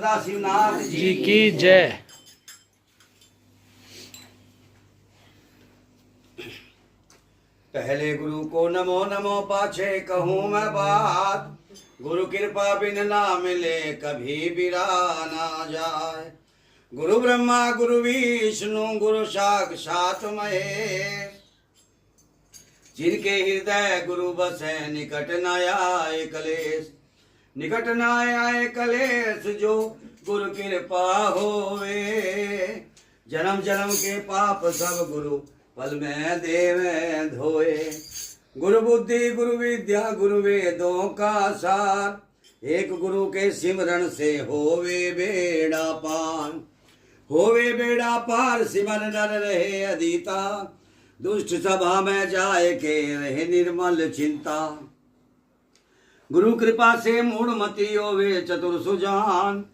सदाशिवनाथ जी की जय। पहले गुरु को नमो नमो, पाछे कहूँ मैं बात। गुरु कृपा बिन ना मिले, कभी बिरा ना जाए। गुरु ब्रह्मा गुरु विष्णु, गुरु साक्षात महेश। जिनके हृदय गुरु बसे, निकट न आए कलेश। निकट न आए कलेश, जो गुरु कृपा होवे। जन्म जन्म के पाप सब गुरु पल में देवे धोए। गुरु बुद्धि गुरु विद्या गुरु वेदों का सार। एक गुरु के सिमरन से होवे बेड़ा पार। होवे बेड़ा पार, सिमर नर रहे अधीता। दुष्ट सभा में जाए के रहे निर्मल चिंता। गुरु कृपा से मूढ़ मति होवे चतुर सुजान।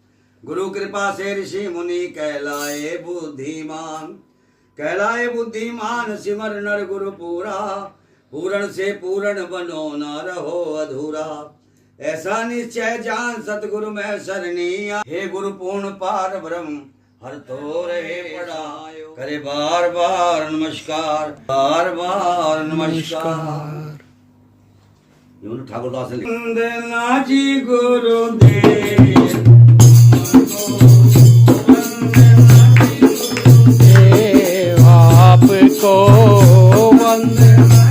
गुरु कृपा से ऋषि मुनि कहलाए बुद्धिमान। कहलाए बुद्धिमान, सिमर नर गुरु पूरा। पूर्ण से पूर्ण बनो, न रहो अधूरा। ऐसा निश्चय जान सतगुरु में शरणिया। हे गुरु पूर्ण पार ब्रह्म, हर तो रहे पड़ा। करे बार बार नमस्कार, बार बार नमस्कार। ठाकुरदास वंदना जी गुरुदेव, आपको वंदना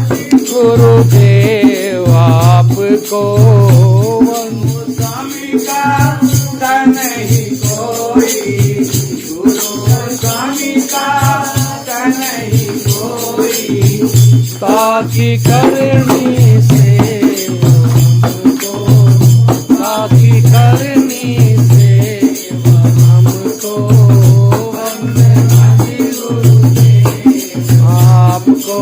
गुरुदेव, आपको स्वामी का नहीं कोई। गुरु स्वामी का नहीं कोई। ताकि करनी से हमको, ताकि करनी से हमको वंदना जी गुरुदेव, आपको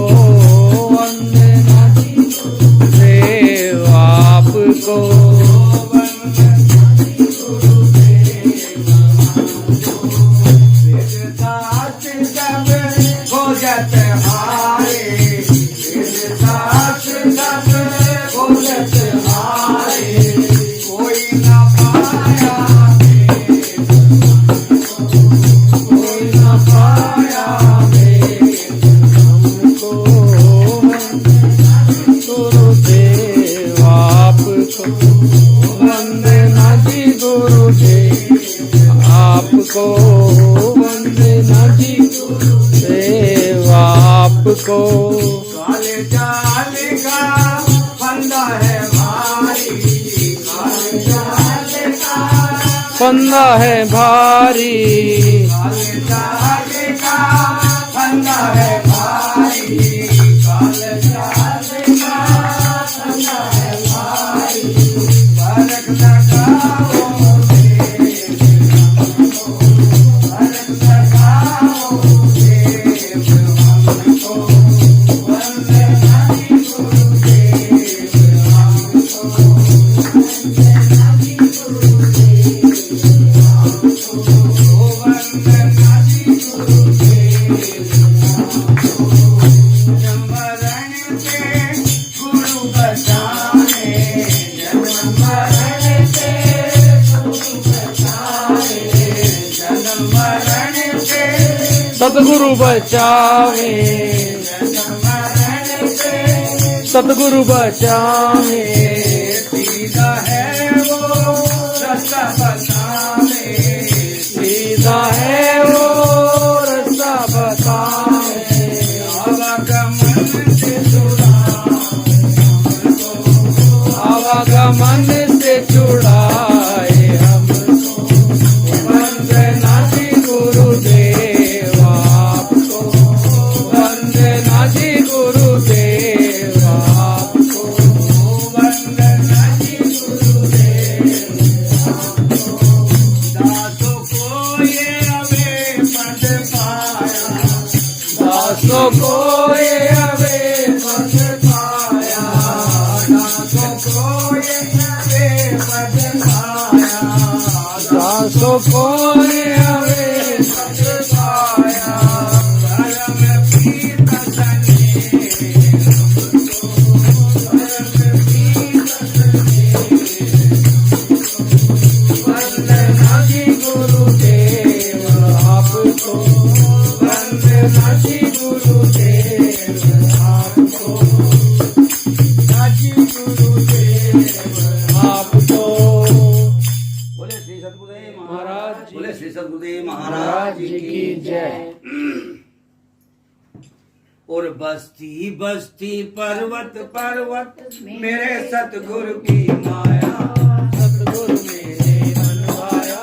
वंदना जी गुरुदेव, आपको वंदना जी गुरुदेव, आपको वंदना जी गुरुदेव, आपको। काले जाल का फंदा है भारी। काले जाल का फंदा है भारी। काले जाल का फंदा है भारी। काले जाल का फंदा है भारी। बरक लगाओ बरक लगाओ हमको। वंदना जी गुरुदेव, हमको वंदना जी गुरुदेव, हमको वंदना जी गुरुदेव, हमको। जन्मरण से गुरु बचाने, जन्मरण से गुरु बचाने। जन्मरण से सतगुरु बचावे, जन्मरण से सतगुरु बचावे। सीधा है वो रास्ता बतावे। सीधा है वो रास्ता बतावे। आवागमन से छुड़ाए हमको। आवागमन से छुड़ाए हमको। वंदना जी गुरुदेव, आपको वंदना जी गुरुदेव, आपको वंदना जी गुरुदेव, हमको। दासों को ये अबे पद पाया। दासों को ये अबे पद पाया। दासों को ये अबे पद पाया। दासों को ये अबे पद पाया। धर्म प्रीत सने धर्म प्रीत सने। वंदना जी दासी गुरुदेव आपको, दासी गुरुदेव आपको। बोले श्री सतगुरुदेव महाराज जी, बोले श्री सतगुरुदेव महाराज महाराज जी की जय। और बस्ती बस्ती पर्वत पर्वत मेरे सतगुरु की माया, सतगुरु मेरे मन भाया,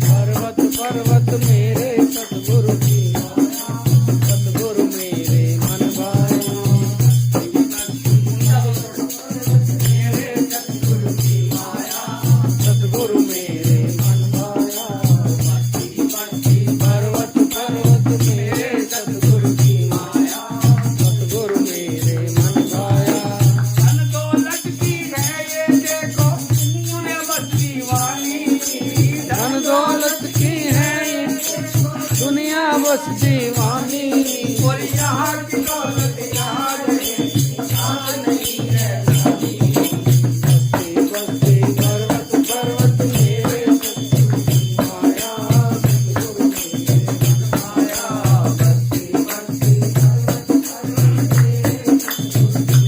पर्वत पर्वत मेरे सतगुरु की माया, सतगुरु मेरे मन भाया, मेरे सतगुरु की माया, सतगुरु मेरे मन भाया, पर्वत पर्वत मेरे सतगुरु की माया, सतगुरु मेरे मन भाया। धन दौलत की है ये देखो सुने बस्ती वाली, धन दौलत की है दुनिया बस दीवानी, और यहाँ की दौलत यहाँ रहे, यहाँ नहीं है बस्ती बस्ती पर्वत पर्वत मेरे सतगुरु की माया, सतगुरु मेरे मन माया, बस्ती बस्ती पर्वत पर्वत मेरे सतगुरु की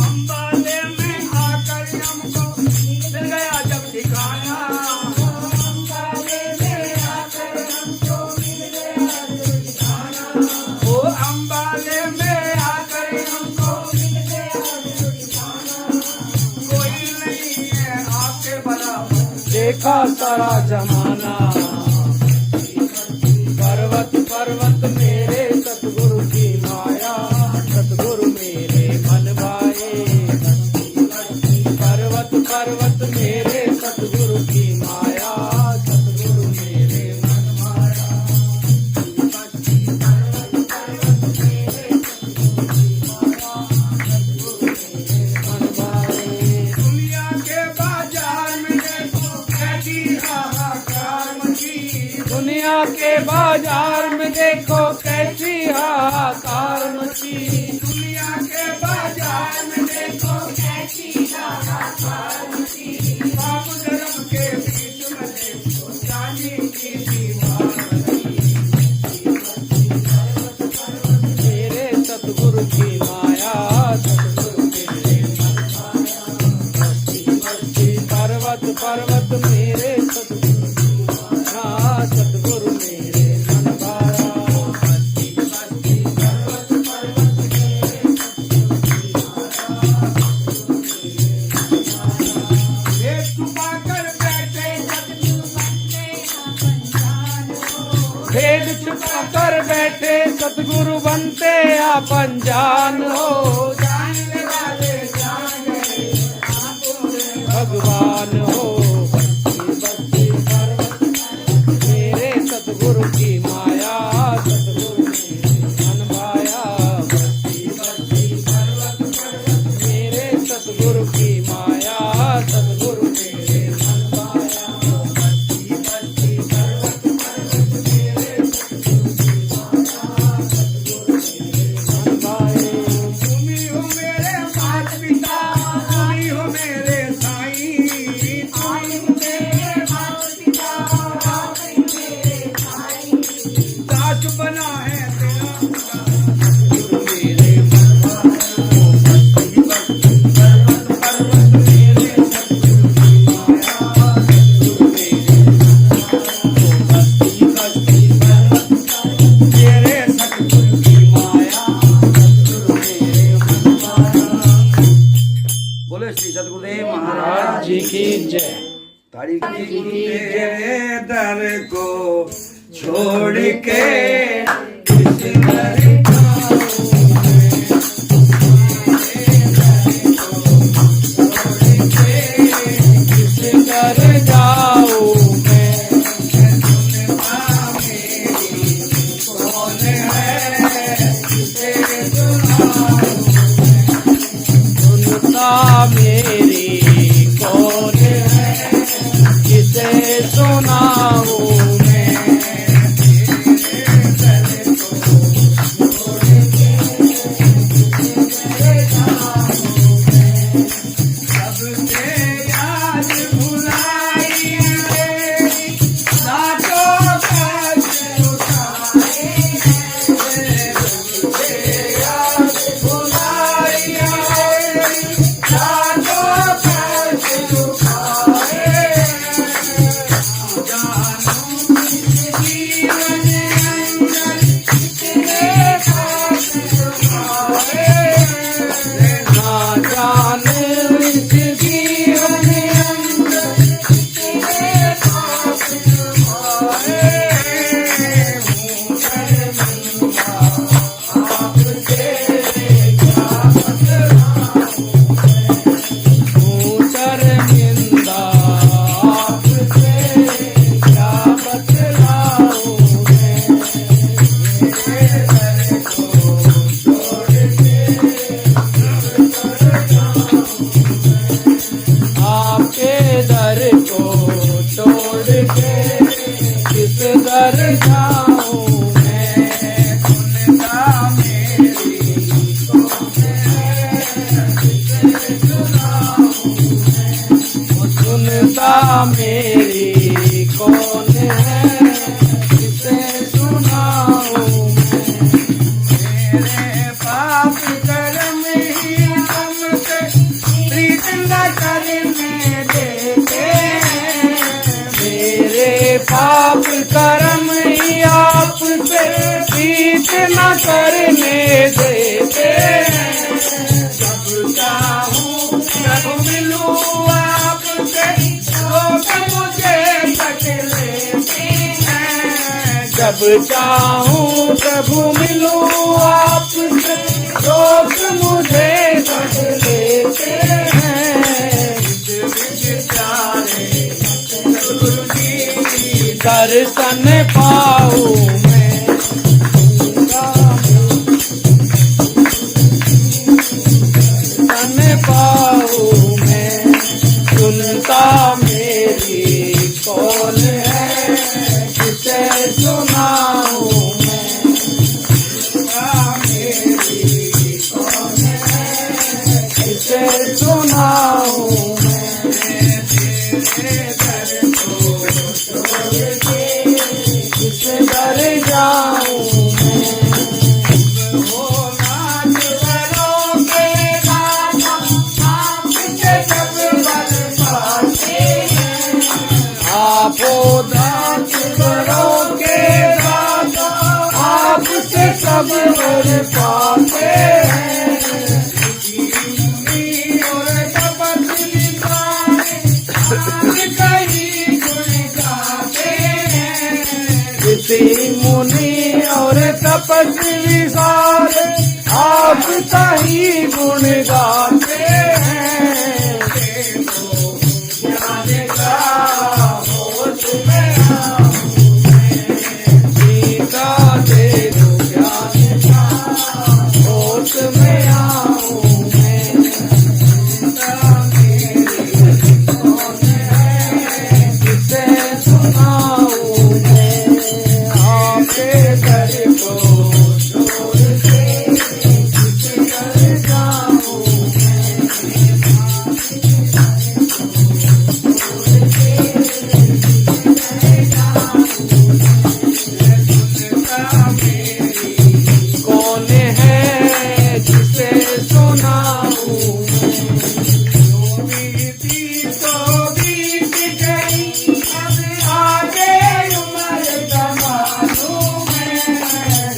अम्बाले में आकर हमको मिल गया जब ठिकाना, ओ अम्बाले में आकर हमको मिल गया जब ठिकाना, कोई नहीं है आपके बराबर, देखा सारा जमाना, पर्वत पर्वत मेरे सतगुरु की माया, सतगुरु मेरे मन भाए, पर्वत पर्वत मेरे सतगुरु की माया, सतगुरु मेरे मन भाया, मन भाए। दुनिया के बाजार में देखो कैसी हाहाकार मची, दुनिया के बाजार में देखो कैसी हाहाकार मची, दुनिया के बाजार में देखो कैसी हाहाकार मची, पाप धर्म के बीच में देखो जानी की दीवार बनी, मेरे सतगुरु की माया, सतगुरु मेरे मन माया, बस्ती बस्ती पर्वत पर्वत मेरे सतगुरु की माया, सतगुरु मेरे मन भाया, बस्ती बस्ती पर्वत पर्वत मेरे सतगुरु की माया, सतगुरु मेरे मन भाया। भेद छुपा कर बैठे सतगुरु बनते अनजान हो, भेद छुपा कर बैठे सतगुरु बनते आपन जान हो, जानने वाले जान गए आपको भगवान हो, बस्ती बस्ती पर्वत मेरे सतगुरु की माया, सतगुरु मेरे मन भाया, बस्ती बस्ती पर्वत मेरे सतगुरु की माया, सतगुरु मेरे मन भाया, बस्ती बस्ती पर्वत मेरे सतगुरु की माया, सतगुरु मेरे मन भाए। तुम ही हो मेरे माता पिता, तुम ही हो मेरे साईं, तुम ही हो मेरे माता पिता, आप ही मेरे साईं, दास बना है तेरा सतगुरु मेरे मन भाया, बस्ती बस्ती पर्वत पर्वत मेरे सतगुरु की माया, सतगुरु मेरे मन भाया, बस्ती बस्ती पर्वत तेरे सतगुरु की माया। सतगुरु मेरे मन भाया। बोले श्री सतगुरुदेव महाराज महाराज जी की जय। तारी की गुरु तेरे दर को छोड़ के किस दर किस दर जाऊं मैं, कौन है किसे सुनता मेरी कौन है, किसे सुनाऊं मैं, दर जाऊं मैं, सुनता मेरी कौन है, किसे सुनाऊं मैं, सुनता मेरी कौन है, किसे सुनाऊं मैं। मेरे पाप कर्म ही हमसे प्रीत न करने देते, मेरे पाप कर्म ही आपसे प्रीत न करने देते। जब चाहूं तब मिलूं आपसे, रोक मुझे तक लेते हैं। जब चाहूं तब मिलूं आपसे, रोक मुझे तक लेते हैं। दर्शन पाऊं मैं, दर्शन पाऊं मैं, सुनता मेरी कौन है, किसे सुनाऊं मैं, सुनता मेरी कौन है, किसे सुनाऊं मैं। तेरे दर को छोड़ के किसे दर जाऊं मैं। हो नाच करोगे दाता, आपसे सब बल पाते हैं। आपो नाच करोगे दाता, आपसे सब बल पाते हैं। और तपस्वी कहीं गुण गाते हैं, ऋषि मुनि और तपस्वी सारे आपका ही गुण गाते हैं। देखो ज्ञान का होश में आऊं मैं, सीता देखो ज्ञान का होश में आऊं मैं। सीता मेरी कौन है, किसे सुनाऊं मैं। आपके दर को छोड़ के किसे दर जाऊं मैं। सुनता मेरी कौन है, किसे सुनाऊं मैं। जो बीती तो बीत गई, अब आगे उम्र संभालूं मैं।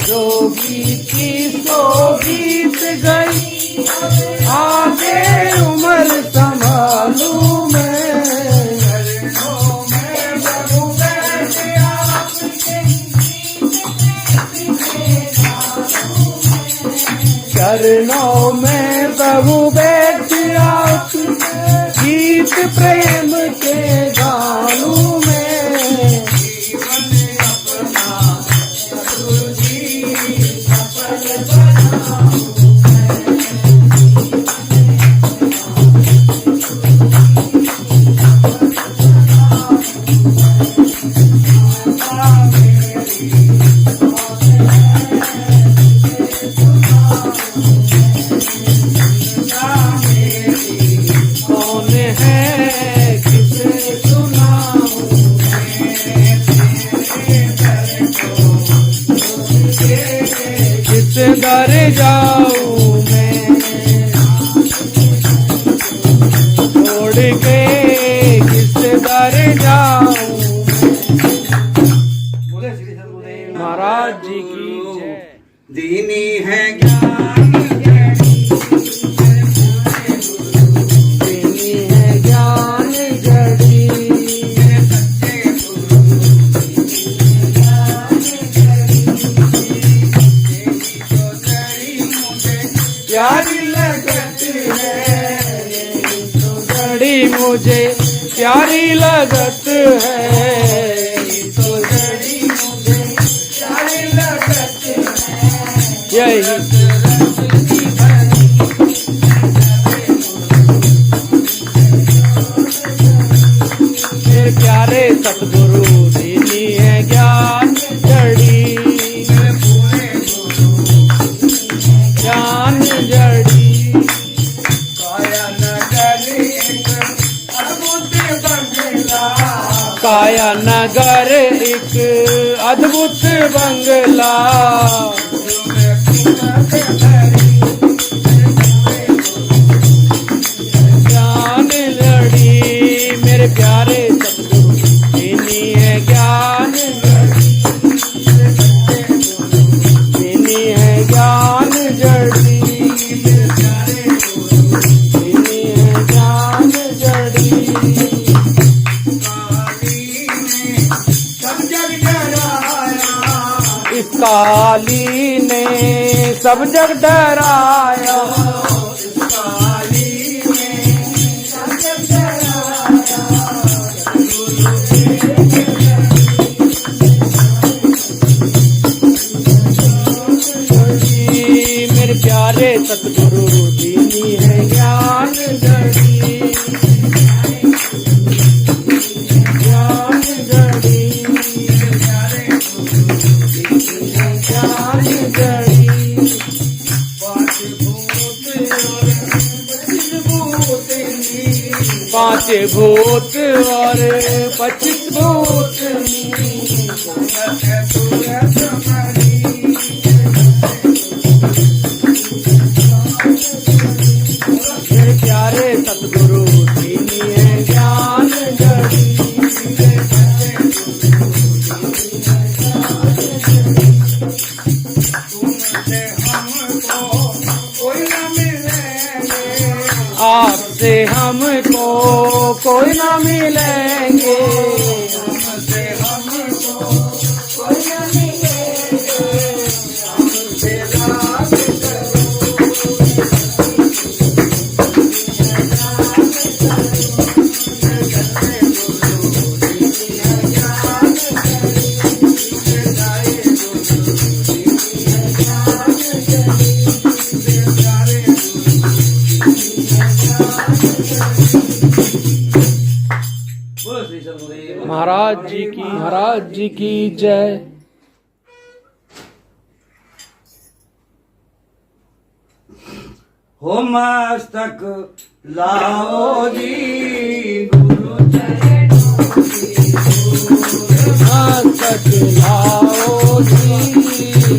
जो बीती तो बीत गई, अब आगे उम्र संभालूं मैं। चरणों में प्रभु बैठ आपके, चरणों में प्रभु बैठ आपके, गीत प्रेम के गालू में। जीवन अपना सतगुरु जी सफल बनाऊं कौन है, किसे सुनाऊं मैं। तेरे दर को किस दर जाऊं मैं। छोड़ के किस दर जाऊं मैं। महाराज जी की जय। दीनी है ज्ञान प्यारी लगत है, तो घड़ी मुझे प्यारी लगत है। तो घड़ी मुझे प्यारी लगत है। यही मेरे प्यारे सतगुरु दीनी है ज्ञान। एक अद्भुत बंगला। ज्ञान लड़ी मेरे प्यारे सतगुरु, इन्हीं है ज्ञान लड़ी, इन्हीं है ज्ञान जड़ी, इन्हीं है ज्ञान जड़ी। इस काली ने सब जग डराया, मेरे प्यारे सतगुरु, दीनी है ज्ञान जड़ी, ज्ञान जड़ी, ज्ञान जड़ी। पांच भूत और 25 भूत, मेरे प्यारे सतगुरु, दीनी है ज्ञान जड़ी। आपसे हमको कोई ना मिलेंगे, हमसे हमको कोई ना मिलेंगे, हमसे राज महाराज जी की जय। हो मस्तक लाओ जी गुरु चरणों की धूल, मस्तक लाओ जी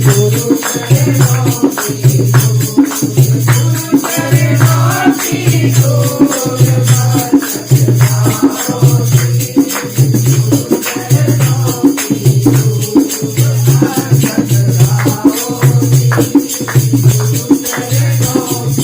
गुरु चरणों की धूल, गुरु चरणों की धूल, मस्तक लाओ जी गुरु चरणों की धूल, मस्तक लाओ जी गुरु चरणों की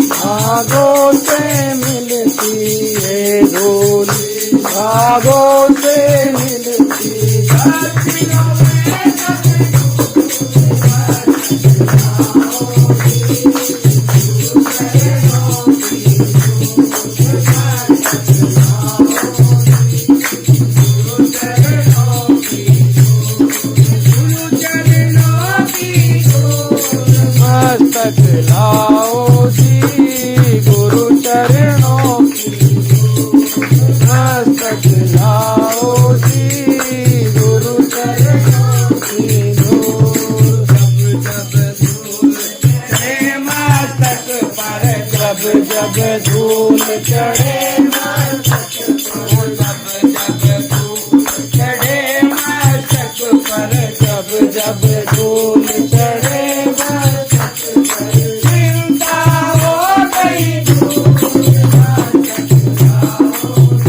भागों से मिलती है धूल, भागों से मिलती मस्तक लाओ जी गुरु चरणों की धूल, मस्तक लाओ जी गुरु चरणों की धूल। जब जब धूल चढ़े मस्तक पर, जब जब धूल चढ़े मस्तक पर, जब जब धूल चढ़े मस्तक पर, चिंता हो गई दूर, मस्तक लाओ जी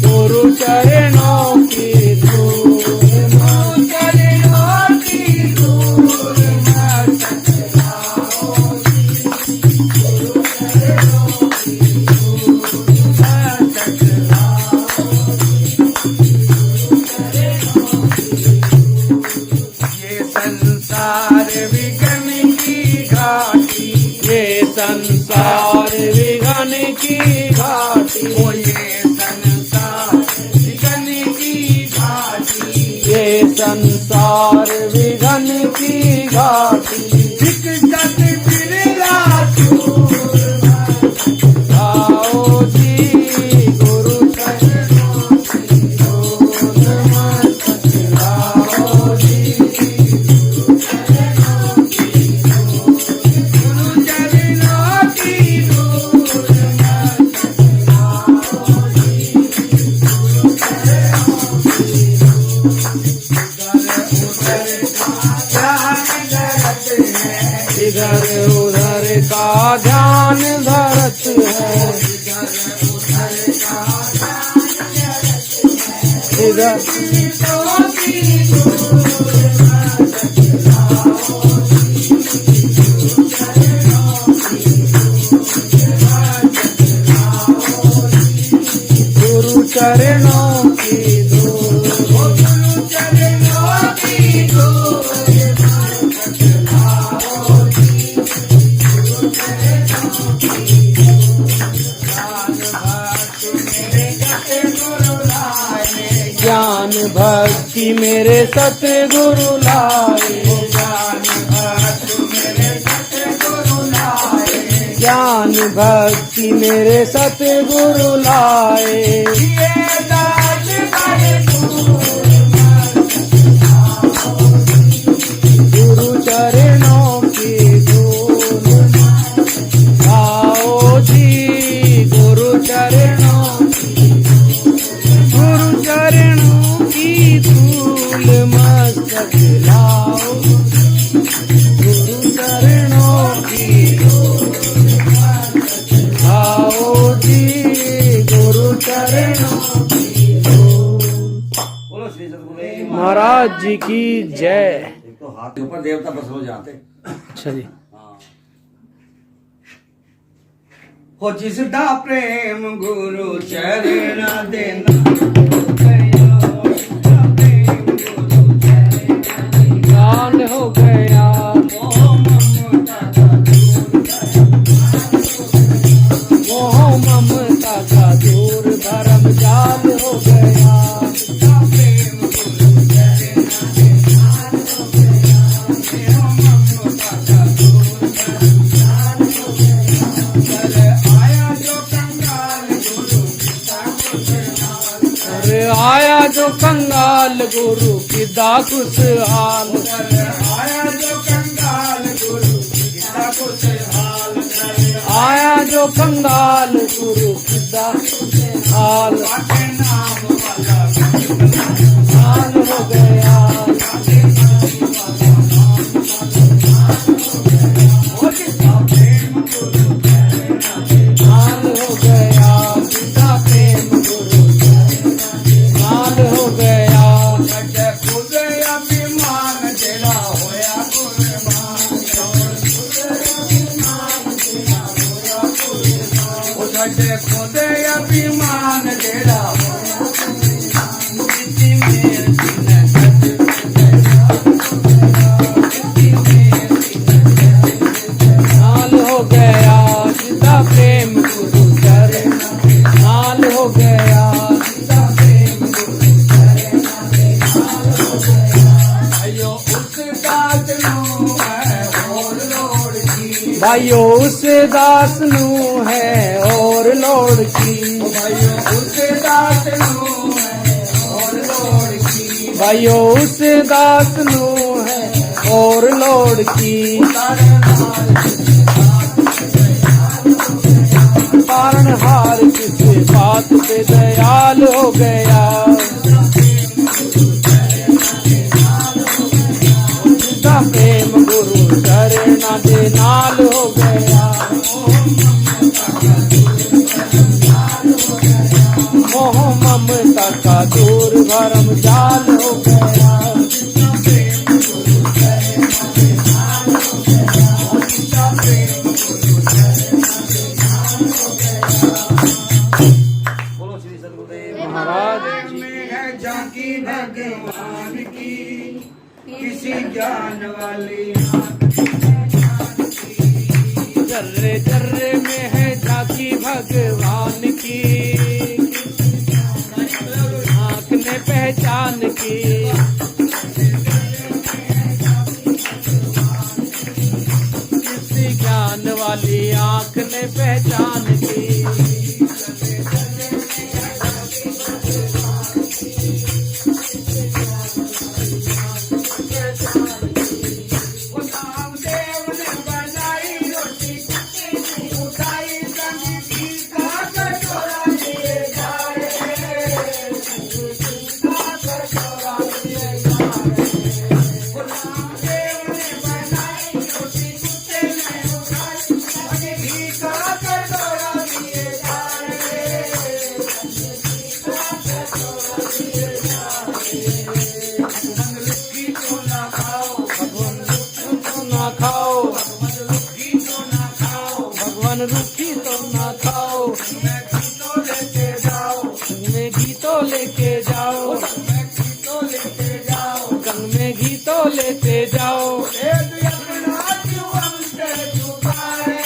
गुरु चरणों की धूल, गुरु चरणों की धूल, मस्तक लाओ जी गुरु चरणों की धूल, मस्तक लाओ जी गुरु चरणों की धूल। ये संसार विघन की घाटी, ये संसार विघन की घाटी, ओ ये संसार विघन की घाटी, ये संसार विघन की घाटी। इधर उधर का ध्यान धरत है, इधर गुरु चरणों की धूल, ज्ञान भक्ति मेरे सतगुरु लाए, ज्ञान भक्ति मेरे सतगुरु लाए, गुरु चरणों की धूल, आओ जी गुरु चरणों की धूल मस्तक लाओ, गुरु चरणों की धूल आओ जी गुरु चरणों की धूल। बोलो श्री सतगुरु महाराज जी की जय। एक तो हाथ के ऊपर देवता बस हो जाते। अच्छा जी। हाँ। हो जिसदा प्रेम गुरु चरण देना, ज्ञान हो गया मोह ममता का दूर, धर्म जाल हो गया, अरे आया जो कंगाल गुरु किदा खुशहाल, आया जो कंगाल गुरु किदा हाल, हाल हो गया, हाल हो गया, किदा प्रेम गुरु हाल हो गया, खुद अभिमान तेरा होया खुद अभिमान तेरा हाल हो गया, सीधा प्रेम गुरु चरण, हाल हो गया, सीधा प्रेम गुरु चरण, भाइयों उस दास नू है और लोड़ की, भाइयों उस दास नू है और लोड़ की, भाइयों उस दास नू है और लोड़ की, भाइयों उस दास नू है और लोड़ की, कारण हार किस बात पे दयाल हो गया, सीधा प्रेम गुरु चरण दे नाल हो गया, मोह ममता का दूर भरम जाल हो गया, बोलो श्री सतगुरुदेव महाराज जी। में है झांकी भगवान की, किसी ज्ञान वाली जर्रे जर्रे में है झांकी भगवान की, आँख ने पहचान की, किसी ज्ञान वाली आँख ने पहचान की, मन रूखी तो ना खाओ, मैं घी तो लेके जाओ, में घी तो लेके जाओ, मैं घी तो लेके जाओ, संग में घी तो लेते जाओ। भेद अपना क्यों हमसे छुपाए,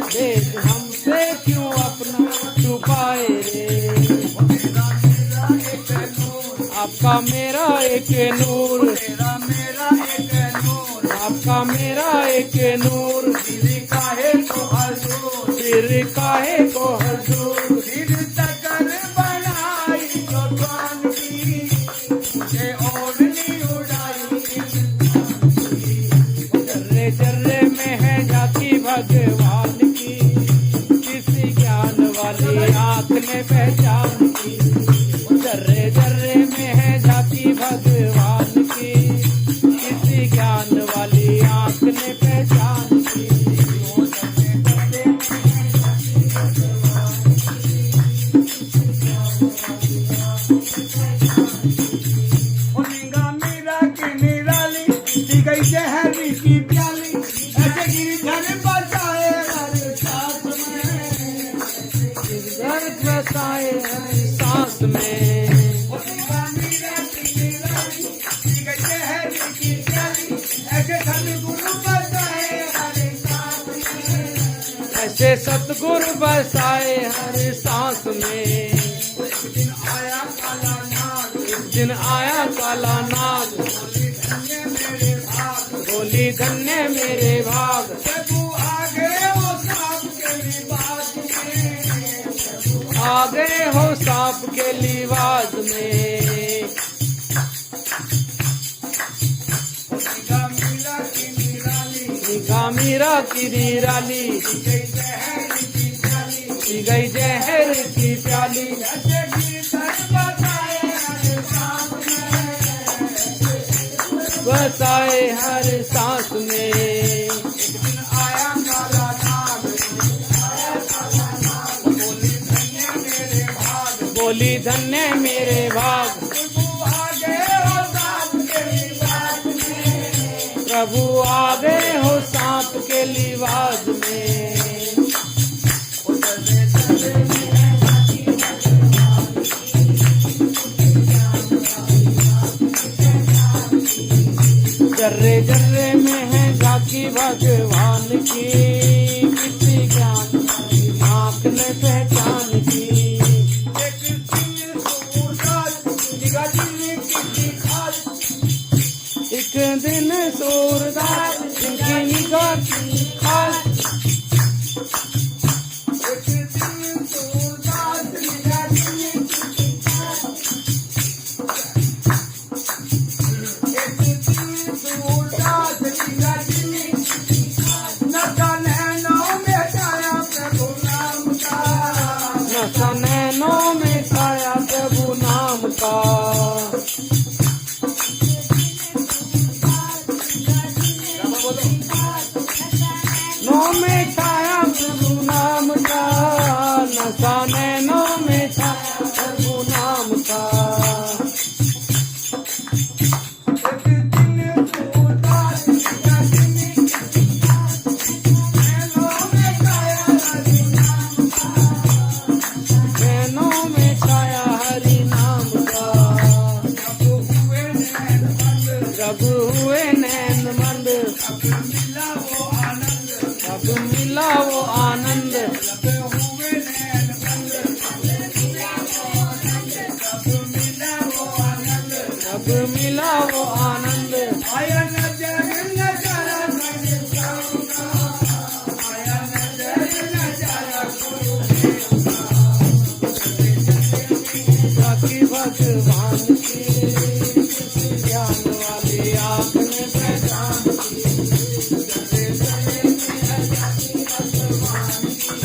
भेद हमसे क्यों अपना छुपाए रे। आपका मेरा एक नूर, तेरा मेरा एक नूर, आपका मेरा एक नूर, फिर काहे को हजूर, फिर काहे को हजूर। फिर तकर बनाई भगवान की, ये ओढ़नी उड़ाई। जर्रे जर्रे में है झांकी भगवान की, किसी ज्ञान वाली आँख ने पहचान की। जर्रे जर्रे में है झांकी भगवान की, किसी ज्ञान वाली आँख ने पहचान की। निगाह मेरा की निराली, दी गई जहर की प्याली, ऐसे गिरधर बजाए हर सांस में, दर्द बसाए हर सांस में। निगाह मेरा की निराली, दी गई जहर की प्याली, ऐसे सतगुरु बजाए हर सांस में, ऐसे सतगुरु बसाए हर सांस में। एक दिन आया काला नाग, एक दिन आया काला नाग, धन्य मेरे भाग, बोली धन्य मेरे भाग। प्रभु आगे वो सांप के लिबास में, आ गए हो सांप के लिबास में। निगाह मेरा की निराली, निगाह मीरा की निराली, गई जहर की प्याली, पी गई जहर की प्याली। ऐसे गिरधर बजाए हर सांस में, बसाए हर सांस में। एक दिन आया काला नाग, बोली धन्य मेरे भाग, बोली धन्य मेरे भाग। प्रभु आगे वो सांप के लिबास में, प्रभु आ गए हो सांप के लिबास में। जर्रे जर्रे में है झांकी भगवान की, किसी ज्ञान आँख ने पहचान की। एक सिंह सूरदास, निगाह दिल की खास, एक दिन सूरदास की निगाह की खास। एक सिंह सूरदास, निगाह दिल की खास, एक सिंह सूरदास, निगाह दिल की खास, नशा नैनों में छाया प्रभु नाम का, नशा नैनों में छाया प्रभु नाम का। नौ में छाया प्रभु नाम का, नशा नैनों में छाया प्रभु नाम का। एक सिंह सूरदास, निगाह दिल की खास, नैनों में छाया प्रभु नाम का, नैनों में छाया हरि नाम का। जब हुए नैन बंद, जब हुए नैन मंद, अब मिला वो आनंद, अब मिला वो आनंद। जब हुए नैन बंद, अब मिला वो आनंद, अब मिला वो आनंद। आया नजर नजारा गुरु का, आया नजर नजारा गुरु झांकी भगवान की, किसी ज्ञान वाली आँख ने पहचान की। जर्रे जर्रे में है झांकी भगवान की,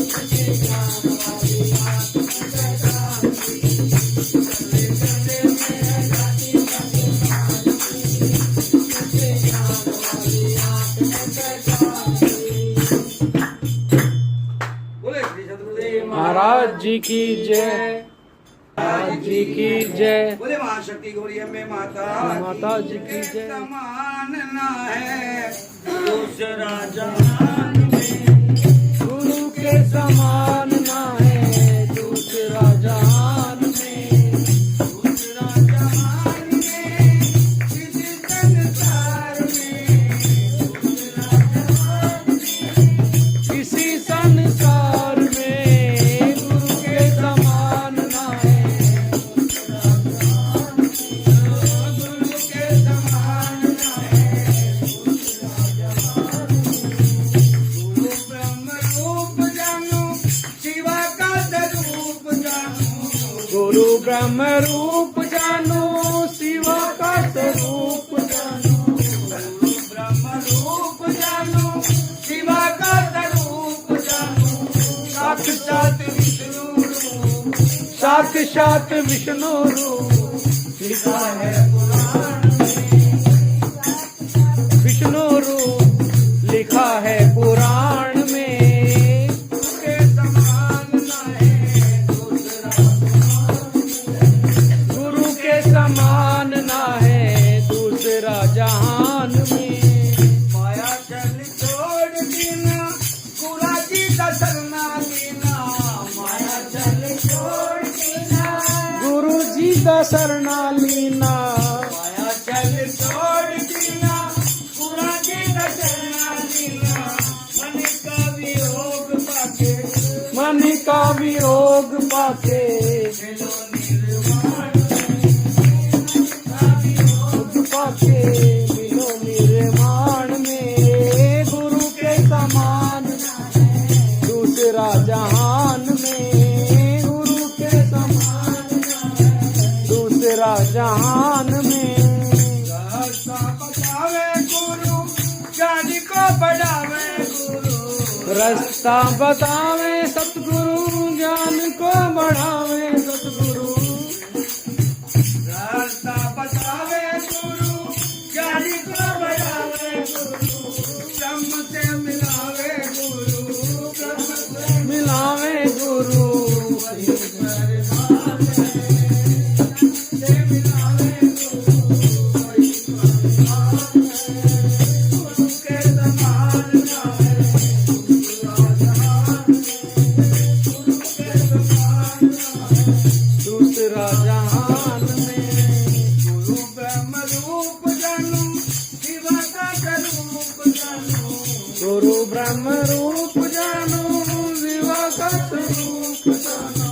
किसी ज्ञान वाली आँख ने पहचान की। जर्रे जर्रे में है झांकी भगवान की, किसी ज्ञान वाली आँख ने पहचान की। बोले श्री सतगुरुदेव महाराज जी की जय, महाराज जी की जय। बोले महाशक्ति गौरी अम्बे माता माता जी की जय। समान ना है दूसरा जहान में। गुरु ब्रह्म रूप जानो, शिव का स्वरूप जानो। गुरु ब्रह्म रूप जानो, शिव का स्वरूप जानो। साक्षात विष्णु रूप, साक्षात विष्णु रूप लिखा है पुराण में। विष्णु रूप लिखा है पुराण में। के समान न है दूसरा, गुरु के समान ना है दूसरा जहान में। माया चल छोड़ देना, गुरा जी का शरणा लेना। माया चल छोड़ देना, गुरु जी का शरणा लेना। माया चल छोड़ देना, गुरा जी का शरणा लेना। मन का वियोग पाके, मन का वियोग पाके, मिलो निर्वाण पाके मिलो निर्माण में। गुरु के समान दूसरा जहान में। गुरु के समान दूसरा जहान में। रास्ता बतावे गुरु, ज्ञान को बढ़ावे गुरु। रास्ता बतावे सतगुरु, ज्ञान को बढ़ावे सतगुरु। रास्ता बतावे गुरु, ज्ञान को बढ़ावे गुरु। ब्रह्म से मिलावे गुरु, ब्रह्म से मिलावे गुरु। दूसरा जहान में। गुरु ब्रह्म रूप जानो, शिव का स्वरूप जानो। गुरु ब्रह्म रूप जानो, शिव का स्वरूप जानो।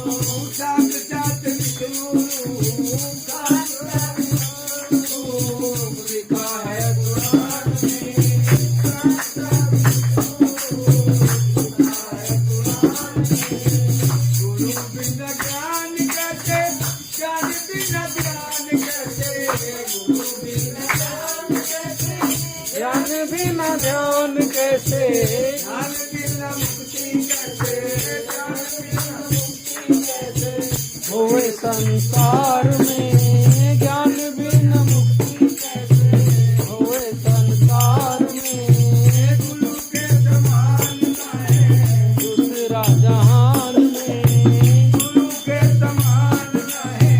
साक्षात विष्णु रूप, लिखा है पुराण में। गुरु बिना ज्ञान कैसे, ज्ञान बिना ध्यान कैसे। गुरु बिना ज्ञान कैसे, ज्ञान बिना ध्यान कैसे। ध्यान बिना मुक्ति कैसे। ध्यान बिना मुक्ति कैसे। होए संसार में ज्ञान बिना मुक्ति कैसे। होए संसार में गुरु के समान न है, दूसरा जहान में। गुरु के समान न है,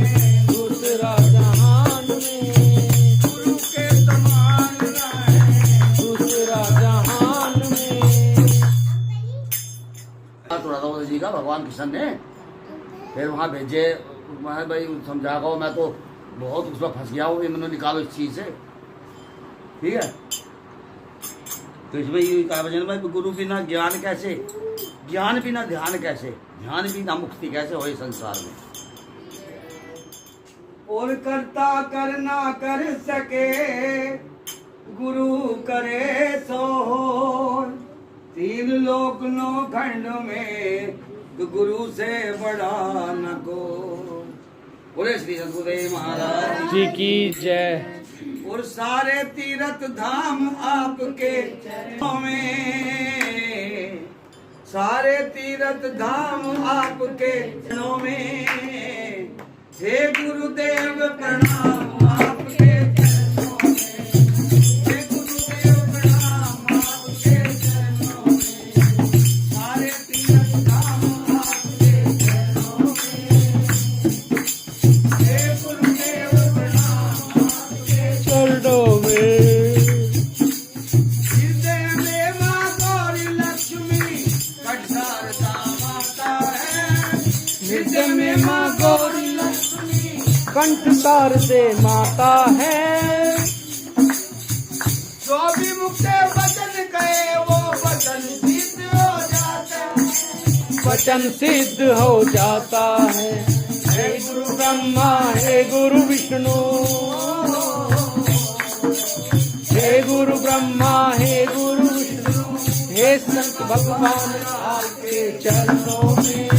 दूसरा जहान में। गुरु के समान न है। दूसरा जहान में। तो राधा जी का भगवान कृष्ण ने फिर वहाँ भेजे। मैं भाई समझा गो, मैं तो बहुत उसमें फंस गया हूँ, मैंने निकालो इस चीज़ से। ठीक है, तो इसमें ये कहा भजन भाई, गुरु बिना ज्ञान कैसे, ज्ञान बिना ध्यान कैसे, ध्यान बिना मुक्ति कैसे होए संसार में। और करता करना कर सके, गुरु करे सो हो। तीन लोक नो खंड में, गुरु से बड़ा न को। बोले श्री सतगुरुदेव महाराज जी की जय। और सारे तीर्थ धाम आपके चरणों में, सारे तीर्थ धाम आपके चरणों में। हे गुरुदेव प्रणाम आपके चरणों में। हे गुरुदेव प्रणाम आपके चरणों में। सारे तीर्थ धाम आपके चरणों में। हे गुरुदेव प्रणाम आपके चरणों में। हृदय में माँ गौरी लक्ष्मी कटसारता माता है। हृदय में माँ गौरी कंठसार से माता है। जो भी मुख से वचन कहे वो वचन सिद्ध हो जाता है। वचन सिद्ध हो जाता है। हे गुरु ब्रह्मा, हे गुरु विष्णु, हे गुरु ब्रह्मा, हे गुरु विष्णु, हे संत भगवान आपके चरणों में।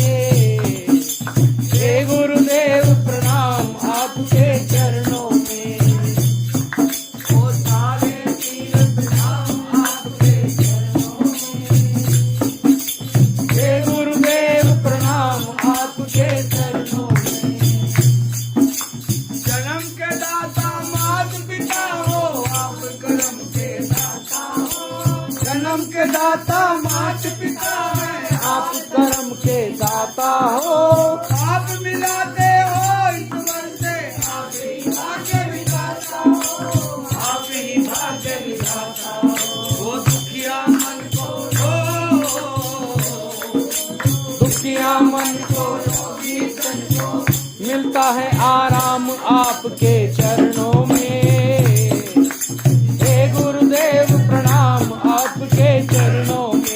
हे गुरुदेव कर्म के दाता मात पिता है आप कर्म के दाता हो, आप मिलाते हो ईश्वर से आप ही भाग्य विधाता हो आप ही भाग्य विधाता हो वो दुखिया मन को योगी तन को मिलता है आराम आपके चरणों में। हे गुरुदेव प्रणाम आपके चरणों में।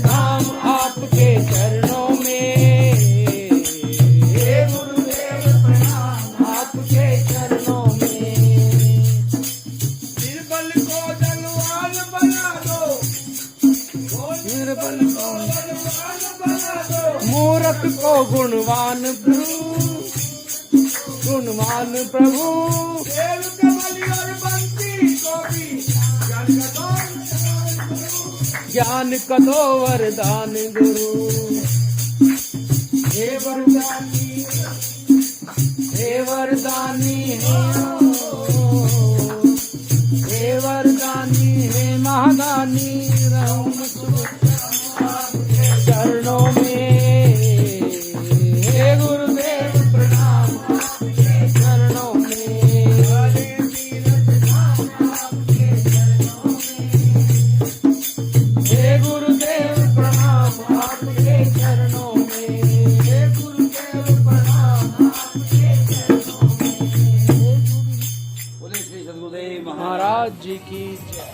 नाम आपके चरणों में। हे गुरुदेव प्रणाम आपके चरणों में। निर्बल को बलवान बना दो निर्बल को बलवान बना दो मूर्ख को गुणवान प्रभु, गुणवान प्रभु। देव कमली और बंसी को भी ज्ञान का दो वरदान गुरु। हे वरदानी, हे वरदानी हे वरदानी, हे महादानी रहम चरणों में। हे गुरुदेव प्रणाम आपके चरणों में। हे गुरुदेव प्रणाम आपके चरणों में। हे गुरुदेव प्रणाम आपके चरणों में। बोले श्री सद्गुरुदेव महाराज जी की जय।